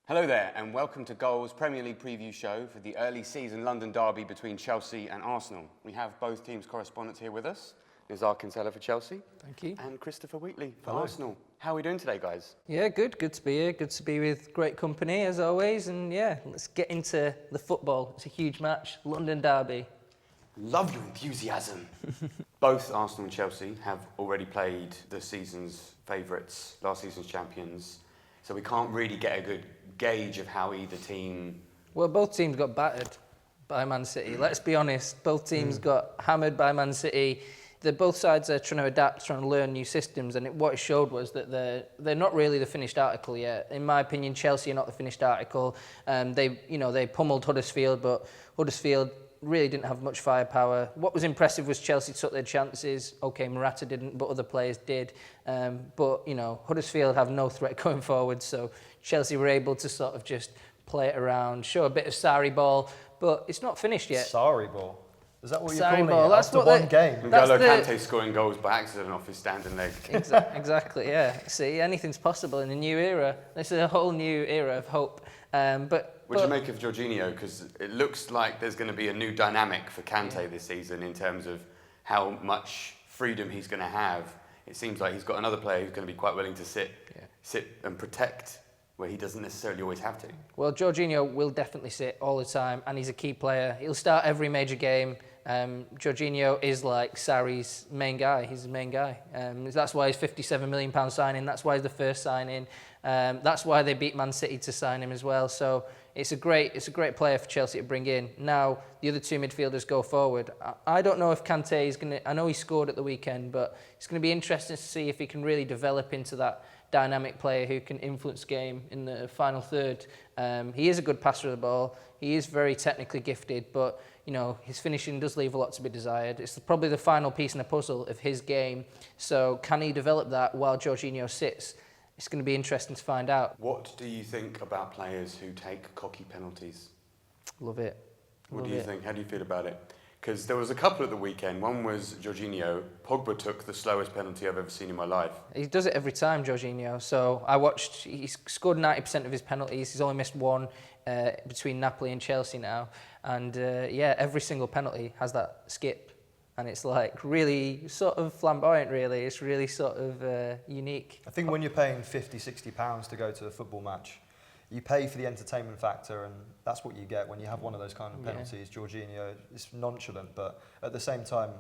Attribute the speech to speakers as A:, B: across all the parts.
A: Hello there and welcome to Goal's Premier League preview show for the early season London derby between Chelsea and Arsenal. We have both teams' correspondents here with us. Nizaar Kinsella for Chelsea.
B: Thank you.
A: And Christopher Wheatley for Arsenal. How are we doing today, guys?
B: Yeah, good. Good to be here. Good to be with great company as always. And yeah, let's get into the football. It's a huge match. London derby.
A: Love your enthusiasm. Both Arsenal and Chelsea have already played the season's favourites, last season's champions. So we can't really get a good gauge of how either team...
B: Well, both teams got battered by Man City. Let's be honest. Both teams got hammered by Man City. Both sides are trying to adapt, trying to learn new systems, and what it showed was that they're not really the finished article yet. In my opinion, Chelsea are not the finished article. They pummeled Huddersfield, but Huddersfield really didn't have much firepower. What was impressive was Chelsea took their chances. Okay, Morata didn't, but other players did. But Huddersfield have no threat going forward, so Chelsea were able to sort of just play it around, show a bit of Sarri ball, but it's not finished yet.
C: Sarri ball? Is that what you're
B: Sarri
C: calling
B: ball.
C: it?
B: That's
C: After
B: what
C: one game?
A: N'Golo Kante scoring goals by accident off his standing leg.
B: Exactly, yeah. See, anything's possible in a new era. This is a whole new era of hope.
A: What do you make of Jorginho? Because it looks like there's going to be a new dynamic for Kante this season in terms of how much freedom he's going to have. It seems like he's got another player who's going to be quite willing to sit and protect where he doesn't necessarily always have to. Well,
B: Jorginho will definitely sit all the time, and he's a key player. He'll start every major game. Jorginho is like Sarri's main guy. He's the main guy. That's why he's £57 million signing. That's why he's the first signing. That's why they beat Man City to sign him as well. So it's a great player for Chelsea to bring in. Now the other two midfielders go forward. I don't know if Kante is going to. I know he scored at the weekend, but it's going to be interesting to see if he can really develop into that dynamic player who can influence game in the final third. He is a good passer of the ball. He is very technically gifted, but his finishing does leave a lot to be desired. It's probably the final piece in the puzzle of his game. So can he develop that while Jorginho sits? It's going to be interesting to find out.
A: What do you think about players who take cocky penalties?
B: Love it.
A: What do you think? How do you feel about it? Because there was a couple at the weekend. One was Jorginho. Pogba took the slowest penalty I've ever seen in my life.
B: He does it every time, Jorginho. So I watched, he's scored 90% of his penalties. He's only missed one between Napoli and Chelsea now. And every single penalty has that skip. And it's like really sort of flamboyant, really. It's really sort of unique.
C: I think when you're paying £50, £60 to go to a football match, you pay for the entertainment factor, and that's what you get when you have one of those kind of penalties. Jorginho is nonchalant, but at the same time,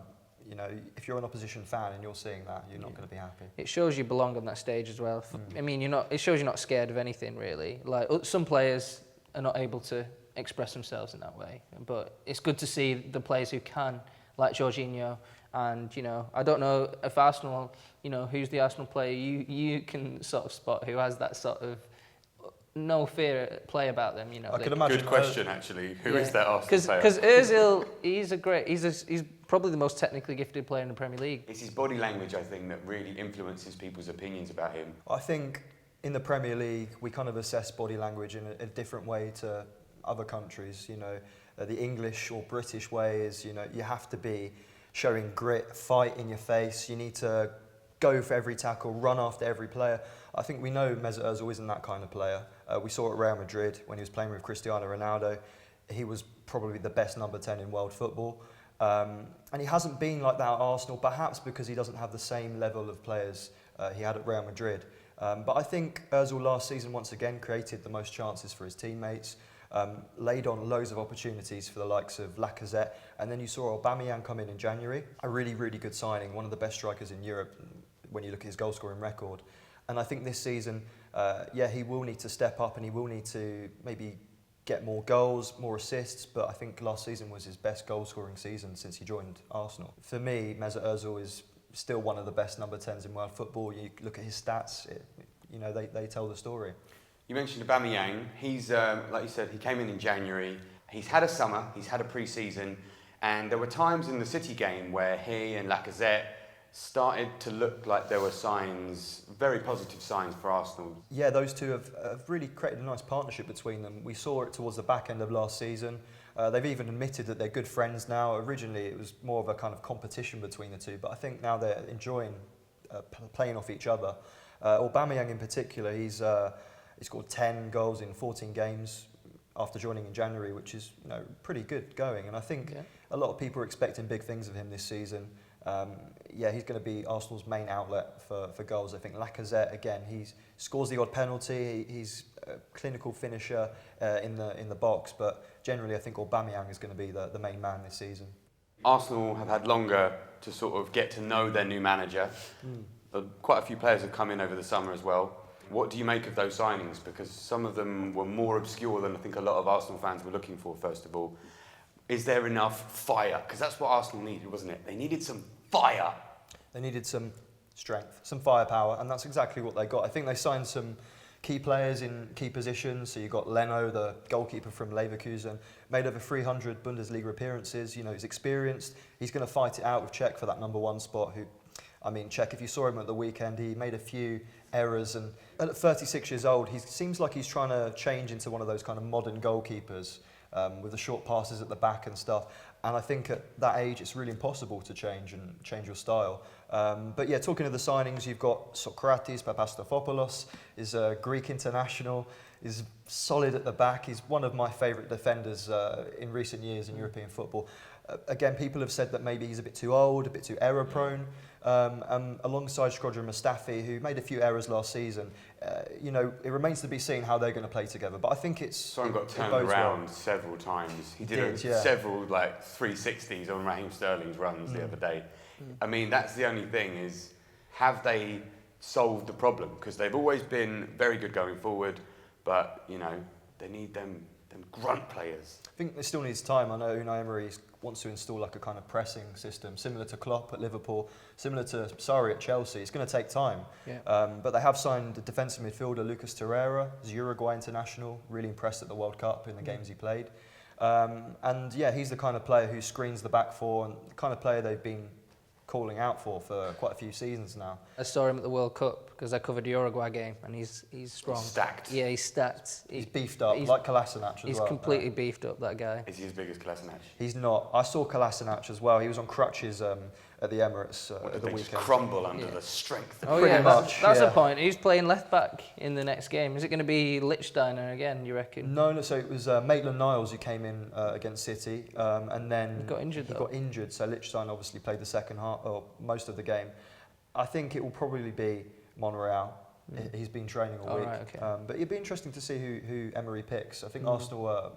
C: if you're an opposition fan and you're seeing that, you're not going to be happy.
B: It shows you belong on that stage as well. I mean, it shows you're not scared of anything, really. Like some players are not able to express themselves in that way, but it's good to see the players who can, like Jorginho. And I don't know if Arsenal, who's the Arsenal player you can sort of spot who has that sort of no fear play about them.
C: I could imagine.
A: Good question, actually. Who is that Arsenal player?
B: Because Özil, he's probably the most technically gifted player in the Premier League.
A: It's his body language, I think, that really influences people's opinions about him.
C: I think in the Premier League, we kind of assess body language in a different way to other countries. The English or British way is, you have to be showing grit, fight in your face. You need to go for every tackle, run after every player. I think we know Mesut Ozil isn't that kind of player. We saw at Real Madrid when he was playing with Cristiano Ronaldo. He was probably the best number 10 in world football. And he hasn't been like that at Arsenal, perhaps because he doesn't have the same level of players he had at Real Madrid. But I think Ozil last season once again created the most chances for his teammates. Laid on loads of opportunities for the likes of Lacazette, and then you saw Aubameyang come in January. A really, really good signing, one of the best strikers in Europe when you look at his goal-scoring record. And I think this season, he will need to step up and he will need to maybe get more goals, more assists, but I think last season was his best goal-scoring season since he joined Arsenal. For me, Mesut Ozil is still one of the best number 10s in world football. You look at his stats, they tell the story.
A: You mentioned Aubameyang. He's, like you said, he came in January. He's had a summer, he's had a pre-season, and there were times in the City game where he and Lacazette started to look like there were signs, very positive signs for Arsenal.
C: Yeah, those two have really created a nice partnership between them. We saw it towards the back end of last season. They've even admitted that they're good friends now. Originally, it was more of a kind of competition between the two, but I think now they're enjoying playing off each other. Aubameyang in particular, he's He scored 10 goals in 14 games after joining in January, which is pretty good going. And I think a lot of people are expecting big things of him this season. He's going to be Arsenal's main outlet for goals. I think Lacazette, again, he scores the odd penalty. He's a clinical finisher in the box, but generally I think Aubameyang is going to be the main man this season.
A: Arsenal have had longer to sort of get to know their new manager. Quite a few players have come in over the summer as well. What do you make of those signings? Because some of them were more obscure than I think a lot of Arsenal fans were looking for, first of all. Is there enough fire? Because that's what Arsenal needed, wasn't it? They needed some fire.
C: They needed some strength, some firepower, and that's exactly what they got. I think they signed some key players in key positions. So you got Leno, the goalkeeper from Leverkusen, made over 300 Bundesliga appearances. He's experienced. He's going to fight it out with Cech for that number one spot. Cech, if you saw him at the weekend, he made a few errors, and at 36 years old, he seems like he's trying to change into one of those kind of modern goalkeepers with the short passes at the back and stuff. And I think at that age, it's really impossible to change your style. Talking of the signings, you've got Socrates Papastafopoulos, is a Greek international, is solid at the back. He's one of my favourite defenders in recent years in European football. Again, people have said that maybe he's a bit too old, a bit too error-prone. Alongside Shkodran Mustafi, who made a few errors last season, it remains to be seen how they're going to play together. But I think
A: Son got turned around several times. He did several 360s on Raheem Sterling's runs the other day. I mean, that's the only thing is, have they solved the problem? Because they've always been very good going forward, but they need them grunt players.
C: I think it still needs time. I know Unai Emery wants to install like a kind of pressing system, similar to Klopp at Liverpool, similar to Sarri at Chelsea. It's going to take time. But they have signed a defensive midfielder, Lucas Torreira, who's Uruguay international, really impressed at the World Cup in the games he played. He's the kind of player who screens the back four, and the kind of player they've been calling out for quite a few seasons now.
B: I saw him at the World Cup because I covered the Uruguay game, and he's strong.
A: He's stacked.
B: Yeah, he's stacked.
C: He's beefed up, like Kolasinac as well.
B: He's completely beefed up, that guy.
A: Is he as big as Kolasinac?
C: He's not. I saw Kolasinac as well. He was on crutches at the Emirates at the
A: weekend.
C: Just
A: crumble under the strength.
B: Oh yeah, that's a point. Who's playing left back in the next game? Is it going to be Lichtsteiner again, you reckon?
C: No, so it was Maitland-Niles who came in against City, and then
B: he got injured.
C: So Lichtsteiner obviously played the second half, or most of the game. I think it will probably be Monreal. He's been training all week.
B: Right, okay.
C: But it'd be interesting to see who Emery picks. I think Arsenal,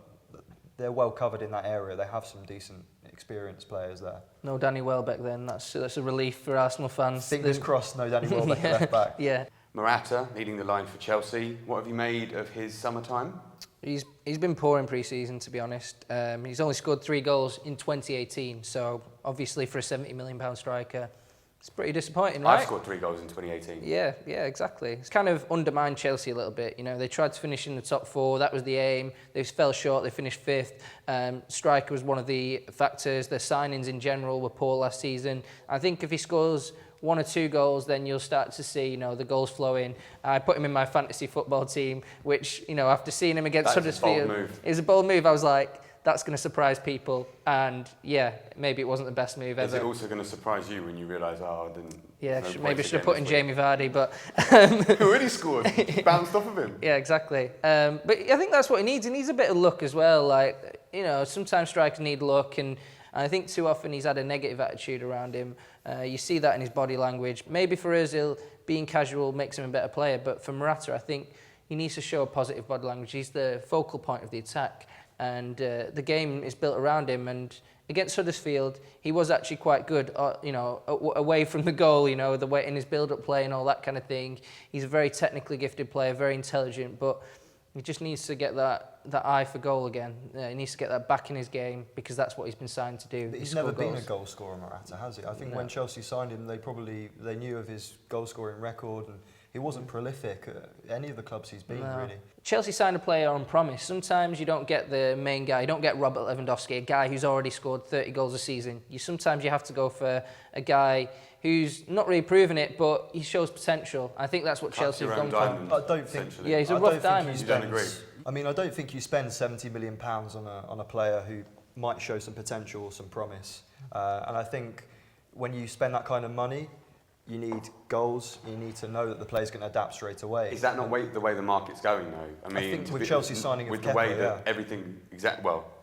C: they're well covered in that area. They have some decent experienced players there.
B: No Danny Welbeck then. That's a relief for Arsenal fans.
C: Fingers crossed, no Danny Welbeck at left back.
B: Yeah.
A: Morata leading the line for Chelsea. What have you made of his summertime?
B: He's been poor in pre-season, to be honest. He's only scored 3 goals in 2018, so obviously for a £70 million striker, it's pretty disappointing, right?
A: I've scored 3 goals in 2018.
B: Yeah, exactly. It's kind of undermined Chelsea a little bit. They tried to finish in the top 4. That was the aim. They fell short. They finished 5th. Striker was one of the factors. Their signings in general were poor last season. I think if he scores 1 or 2 goals, then you'll start to see, the goals flowing. I put him in my fantasy football team, which, after seeing him against Huddersfield, it was a bold move. I was like, that's going to surprise people, and maybe it wasn't the best move ever.
A: Is it also going to surprise you when you realise, I didn't...
B: Yeah, maybe I should have put in Jamie Vardy, but...
A: Who already scored? Bounced off of him.
B: Yeah, exactly. But I think that's what he needs. He needs a bit of luck as well. Like, sometimes strikers need luck, and I think too often he's had a negative attitude around him. You see that in his body language. Maybe for Ozil, being casual makes him a better player, but for Morata, I think he needs to show a positive body language. He's the focal point of the attack, and the game is built around him. And against Huddersfield, he was actually quite good, away from the goal, the way in his build-up play and all that kind of thing. He's a very technically gifted player, very intelligent, but he just needs to get that eye for goal again. He needs to get that back in his game, because that's what he's been signed to do.
C: But he's never been a goal scorer, Morata, has he? I think when Chelsea signed him, they knew of his goal scoring record, and he wasn't prolific at any of the clubs he's been, really.
B: Chelsea signed a player on promise. Sometimes you don't get the main guy. You don't get Robert Lewandowski, a guy who's already scored 30 goals a season. Sometimes you have to go for a guy who's not really proven it, but he shows potential. I think that's what Chelsea have gone for.
C: I don't think...
B: Yeah, he's a rough diamond.
A: You don't agree?
C: I mean, I don't think you spend £70 million on a player who might show some potential or some promise. And I think when you spend that kind of money, you need goals. You need to know that the player's going to adapt straight away.
A: Is that not the way the market's going, though? I mean,
C: think with Chelsea signing
A: with
C: of
A: the
C: Kepa,
A: way that
C: yeah.
A: everything,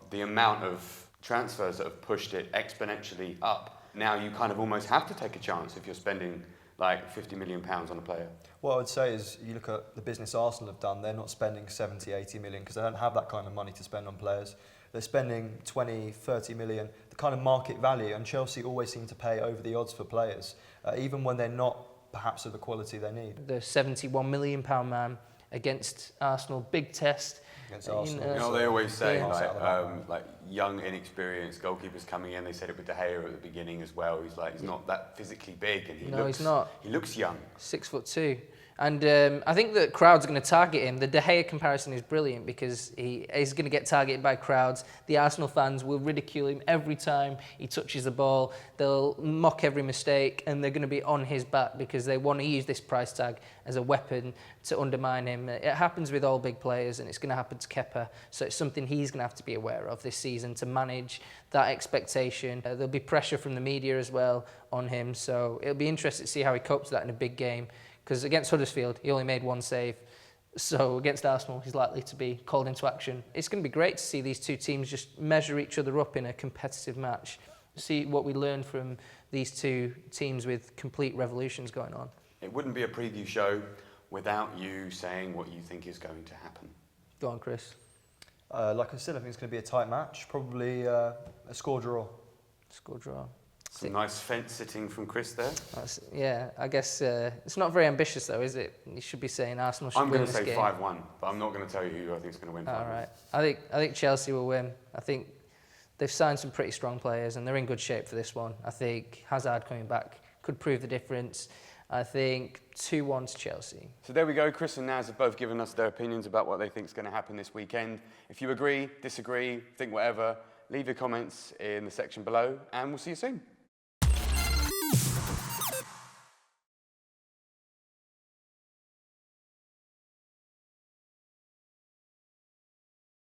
A: the amount of transfers that have pushed it exponentially up. Now you kind of almost have to take a chance if you're spending like £50 million on a player.
C: What I would say is, you look at the business Arsenal have done. They're not spending 70, 80 million because they don't have that kind of money to spend on players. They're spending 20, 30 million, the kind of market value, and Chelsea always seem to pay over the odds for players, even when they're not perhaps of the quality they need.
B: The £71 million man against Arsenal, big test.
C: Against Arsenal.
A: You know, they always say
C: Yeah.
A: like young, inexperienced goalkeepers coming in. They said it with De Gea at the beginning as well. He's not that physically big, and
B: he's not.
A: He looks young.
B: 6'2". And I think that crowds are going to target him. The De Gea comparison is brilliant because he is going to get targeted by crowds. The Arsenal fans will ridicule him every time he touches the ball. They'll mock every mistake, and they're going to be on his back because they want to use this price tag as a weapon to undermine him. It happens with all big players, and it's going to happen to Kepa. So it's something he's going to have to be aware of this season to manage that expectation. There'll be pressure from the media as well on him. So it'll be interesting to see how he copes with that in a big game. Because against Huddersfield, he only made one save. So against Arsenal, he's likely to be called into action. It's going to be great to see these two teams just measure each other up in a competitive match. See what we learn from these two teams with complete revolutions going on.
A: It wouldn't be a preview show without you saying what you think is going to happen.
B: Go on, Chris.
C: Like I said, I think it's going to be a tight match. Probably a score draw.
B: Score draw.
A: Some nice fence sitting from Chris there.
B: Yeah, I guess it's not very ambitious though, is it? You should be saying Arsenal should win this game.
A: I'm going to say 5-1, but I'm not going to tell you who I think is going to win 5-1.
B: All right. I think Chelsea will win. I think they've signed some pretty strong players and they're in good shape for this one. I think Hazard coming back could prove the difference. I think 2-1 to Chelsea.
A: So there we go. Chris and Naz have both given us their opinions about what they think is going to happen this weekend. If you agree, disagree, think whatever, leave your comments in the section below and we'll see you soon.